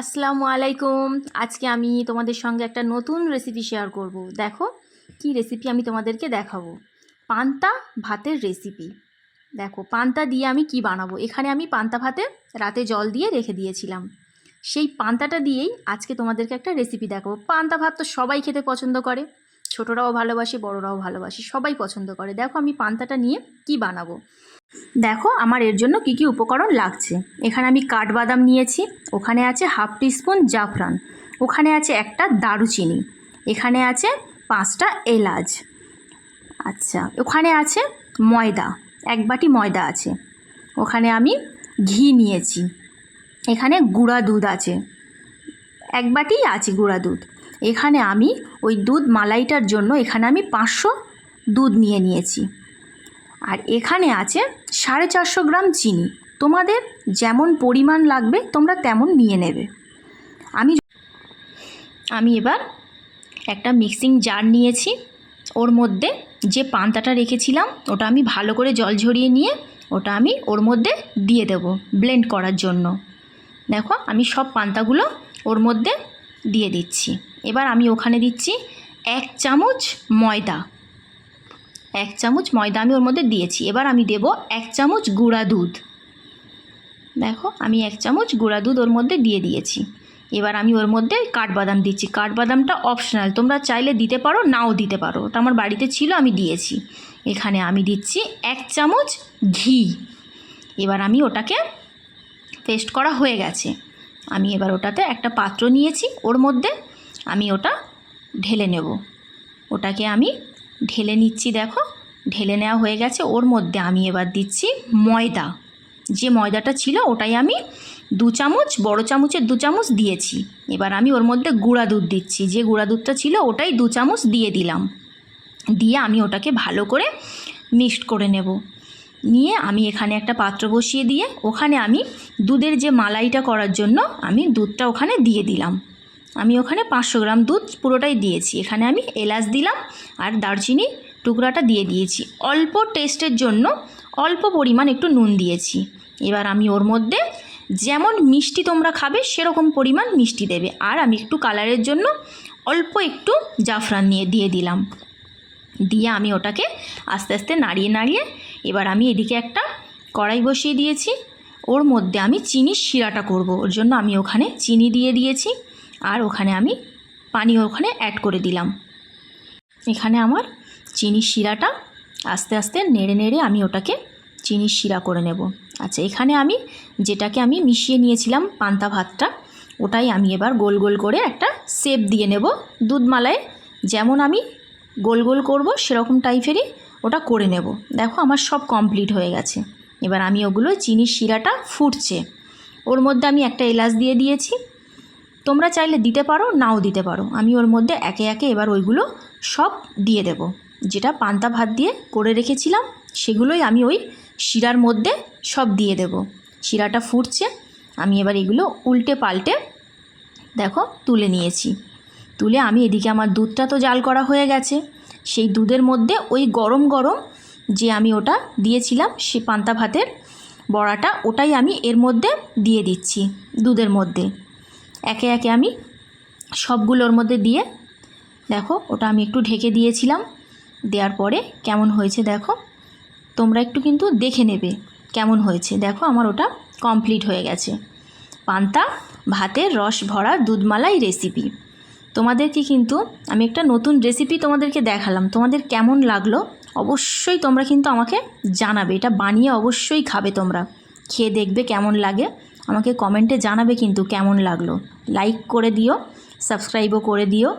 আসসালামু আলাইকুম। আজকে আমি তোমাদের সঙ্গে একটা নতুন রেসিপি শেয়ার করব। দেখো কি রেসিপি আমি তোমাদেরকে দেখাবো। পান্তা ভাতের রেসিপি। দেখো পান্তা দিয়ে আমি কি বানাবো। এখানে আমি পান্তা ভাতে রাতে জল দিয়ে রেখে দিয়েছিলাম। সেই পান্তাটা দিয়েই আজকে তোমাদেরকে একটা রেসিপি দেখাবো। পান্তা ভাত তো সবাই খেতে পছন্দ করে, ছোটরাও ভালোবাসে, বড়রাও ভালোবাসে, সবাই পছন্দ করে। দেখো আমি পান্তাটা নিয়ে কি বানাবো। দেখো আমার এর জন্য কি কি উপকরণ লাগছে। এখানে আমি কাঠবাদাম নিয়েছি, ওখানে আছে হাফ টিস্পুন জাফরান, ওখানে আছে একটা দারুচিনি, এখানে আছে 5টা এলাচ, আচ্ছা ওখানে আছে ময়দা, 1 বাটি ময়দা আছে, ওখানে আমি ঘি নিয়েছি, এখানে গুঁড়া দুধ আছে, 1 বাটিই আছে গুঁড়া দুধ। এখানে আমি ওই দুধ মালাইটার জন্য এখানে আমি 500 দুধ নিয়েছি। আর এখানে আছে 450 গ্রাম চিনি। তোমাদের যেমন পরিমাণ লাগবে তোমরা তেমন নিয়ে নেবে। আমি এবার একটা মিক্সিং জার নিয়েছি, ওর মধ্যে যে পান্তাটা রেখেছিলাম ওটা আমি ভালো করে জল ঝরিয়ে নিয়ে ওটা আমি ওর মধ্যে দিয়ে দেব ব্লেন্ড করার জন্য। দেখো আমি সব পান্তাগুলো ওর মধ্যে দিয়ে দিচ্ছি। এবার আমি ওখানে দিচ্ছি 1 চামচ ময়দা, 1 চামচ ময়দা আমি ওর মধ্যে দিয়েছি। এবার আমি দেব 1 চামচ গুঁড়া দুধ। দেখো আমি 1 চামচ গুঁড়া দুধ ওর মধ্যে দিয়ে দিয়েছি। এবার আমি ওর মধ্যে কাঠবাদাম দিচ্ছি। কাঠবাদামটা অপশনাল, তোমরা চাইলে দিতে পারো, নাও দিতে পারো, ওটা আমার বাড়িতে ছিল আমি দিয়েছি। এখানে আমি দিচ্ছি 1 চামচ ঘি। এবার আমি ওটাকে পেস্ট করা হয়ে গেছে। আমি এবার ওটাতে একটা পাত্র নিয়েছি, ওর মধ্যে আমি ওটা ঢেলে নেব। ওটাকে আমি ঢেলে নিচ্ছি। দেখো ঢেলে নেওয়া হয়ে গেছে। ওর মধ্যে আমি এবার দিচ্ছি ময়দা, যে ময়দাটা ছিল ওটাই আমি 2 চামচ, বড় চামচের 2 চামচ দিয়েছি। এবার আমি ওর মধ্যে গুঁড়া দুধ দিচ্ছি, যে গুঁড়া দুধটা ছিল ওটাই 2 চামচ দিয়ে দিলাম। দিয়ে আমি ওটাকে ভালো করে মিক্সড করে নেব। নিয়ে আমি এখানে একটা পাত্র বসিয়ে দিয়ে ওখানে আমি দুধের যে মালাইটা করার জন্য আমি দুধটা ওখানে দিয়ে দিলাম। আমি ওখানে 500 গ্রাম দুধ পুরোটাই দিয়েছি। এখানে আমি এলাচ দিলাম আর দারচিনি টুকরাটা দিয়ে দিয়েছি। অল্প টেস্টের জন্য অল্প পরিমাণ একটু নুন দিয়েছি। এবার আমি ওর মধ্যে যেমন মিষ্টি তোমরা খাবে সেরকম পরিমাণ মিষ্টি দেবে। আর আমি একটু কালারের জন্য অল্প একটু জাফরান দিয়ে দিলাম। দিয়ে আমি ওটাকে আস্তে আস্তে নাড়িয়ে নাড়িয়ে এবার আমি এদিকে একটা কড়াই বসিয়ে দিয়েছি। ওর মধ্যে আমি চিনির শিরাটা করব, ওর জন্য আমি ওখানে চিনি দিয়ে দিয়েছি। আর ওখানে আমি পানি ওখানে অ্যাড করে দিলাম। এখানে আমার চিনির শিরাটা আস্তে আস্তে নেড়ে নেড়ে আমি ওটাকে চিনির শিরা করে নেব। আচ্ছা এখানে আমি যেটাকে আমি মিশিয়ে নিয়েছিলাম পান্তা ভাতটা, ওটাই আমি এবার গোল গোল করে একটা শেপ দিয়ে নেব। দুধ মালাই যেমন আমি গোল গোল করব সেরকম টাইপেরই ওটা করে নেব। দেখো আমার সব কমপ্লিট হয়ে গেছে। এবার আমি ওগুলো চিনির শিরাটা ফুটছে, ওর মধ্যে আমি একটা এলাচ দিয়ে দিয়েছি। তোমরা চাইলে দিতে পারো, নাও দিতে পারো। আমি ওর মধ্যে একে একে এবার ওইগুলো সব দিয়ে দেব। যেটা পান্তা ভাত দিয়ে করে রেখেছিলাম সেগুলোই আমি ওই শিরার মধ্যে সব দিয়ে দেব। শিরাটা ফুটছে, আমি এবার এগুলো উল্টে পাল্টে দেখো তুলে নিয়েছি। তুলে আমি এদিকে আমার দুধটা তো জাল করা হয়ে গেছে, সেই দুধের মধ্যে ওই গরম গরম যে আমি ওটা দিয়েছিলাম সে পান্তা ভাতের বড়াটা, ওটাই আমি এর মধ্যে দিয়ে দিচ্ছি। দুধের মধ্যে একে একে আমি সবগুলোর মধ্যে দিয়ে দেখো ওটা আমি একটু ঢেকে দিয়েছিলাম। দেওয়ার পরে কেমন হয়েছে দেখো, তোমরা একটু কিন্তু দেখে নেবে কেমন হয়েছে। দেখো আমার ওটা কমপ্লিট হয়ে গেছে, পান্তা ভাতের রস ভরা দুধমালাই রেসিপি। তোমাদেরকে কিন্তু আমি একটা নতুন রেসিপি তোমাদেরকে দেখালাম, তোমাদের কেমন লাগলো অবশ্যই তোমরা কিন্তু আমাকে জানাবে। এটা বানিয়ে অবশ্যই খাবে, তোমরা খেয়ে দেখবে কেমন লাগে, আমাকে কমেন্টে জানাবে কিন্তু কেমন লাগলো। লাইক করে দিও, সাবস্ক্রাইবও করে দিও।